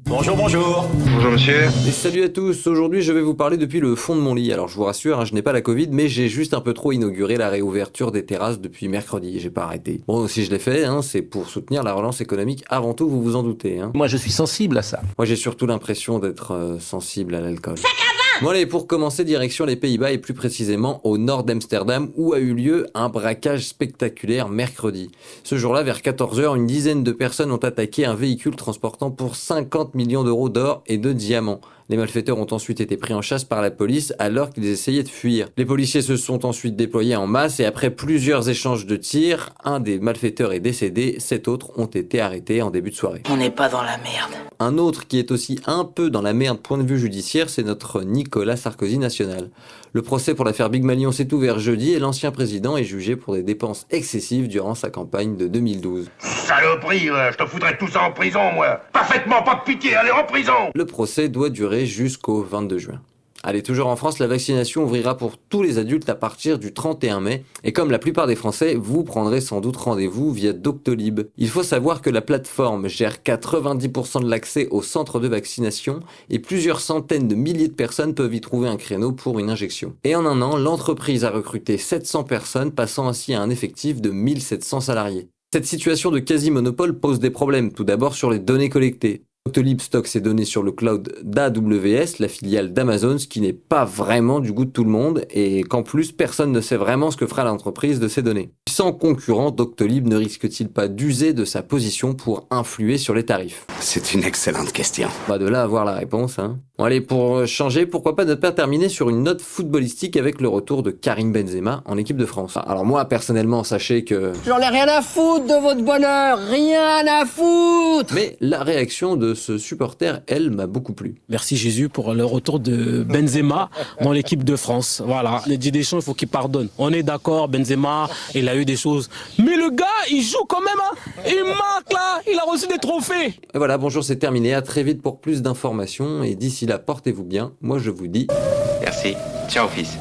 Bonjour, bonjour. Bonjour monsieur. Et salut à tous, aujourd'hui je vais vous parler depuis le fond de mon lit. Alors je vous rassure, je n'ai pas la Covid, mais j'ai juste un peu trop inauguré la réouverture des terrasses depuis mercredi, j'ai pas arrêté. Bon, si je l'ai fait, c'est pour soutenir la relance économique avant tout, vous vous en doutez. Moi, je suis sensible à ça. Moi j'ai surtout l'impression d'être sensible à l'alcool. Bon allez, pour commencer, direction les Pays-Bas et plus précisément au nord d'Amsterdam où a eu lieu un braquage spectaculaire mercredi. Ce jour-là, vers 14h, une dizaine de personnes ont attaqué un véhicule transportant pour 50 millions d'euros d'or et de diamants. Les malfaiteurs ont ensuite été pris en chasse par la police alors qu'ils essayaient de fuir. Les policiers se sont ensuite déployés en masse et après plusieurs échanges de tirs, un des malfaiteurs est décédé, 7 autres ont été arrêtés en début de soirée. On n'est pas dans la merde. Un autre qui est aussi un peu dans la merde point de vue judiciaire, c'est notre Nicolas Sarkozy national. Le procès pour l'affaire Big Malion s'est ouvert jeudi et l'ancien président est jugé pour des dépenses excessives durant sa campagne de 2012. Saloperie, je te foutrais tout ça en prison, moi. Parfaitement, pas de pitié, allez en prison. Le procès doit durer jusqu'au 22 juin. Allez, toujours en France, la vaccination ouvrira pour tous les adultes à partir du 31 mai. Et comme la plupart des Français, vous prendrez sans doute rendez-vous via Doctolib. Il faut savoir que la plateforme gère 90% de l'accès au centre de vaccination et plusieurs centaines de milliers de personnes peuvent y trouver un créneau pour une injection. Et en un an, l'entreprise a recruté 700 personnes, passant ainsi à un effectif de 1700 salariés. Cette situation de quasi-monopole pose des problèmes, tout d'abord sur les données collectées. Doctolib stocke ses données sur le cloud d'AWS, la filiale d'Amazon, ce qui n'est pas vraiment du goût de tout le monde et qu'en plus personne ne sait vraiment ce que fera l'entreprise de ces données. Sans concurrent, Doctolib ne risque-t-il pas d'user de sa position pour influer sur les tarifs? C'est une excellente question. De là à voir la réponse. Bon allez, pour changer, pourquoi pas ne pas terminer sur une note footballistique avec le retour de Karim Benzema en équipe de France. Alors moi, personnellement, sachez que... J'en ai rien à foutre de votre bonheur, rien à foutre. Mais la réaction de ce supporter, elle, m'a beaucoup plu. Merci Jésus pour le retour de Benzema dans l'équipe de France. Voilà, les Didier Deschamps, il faut qu'il pardonne. On est d'accord, Benzema, il a eu des choses. Mais le gars, il joue quand même, Il marque là, il a reçu des trophées. Et voilà, bonjour, c'est terminé. À très vite pour plus d'informations. Et d'ici là, portez-vous bien. Moi, je vous dis... Merci. Ciao fils.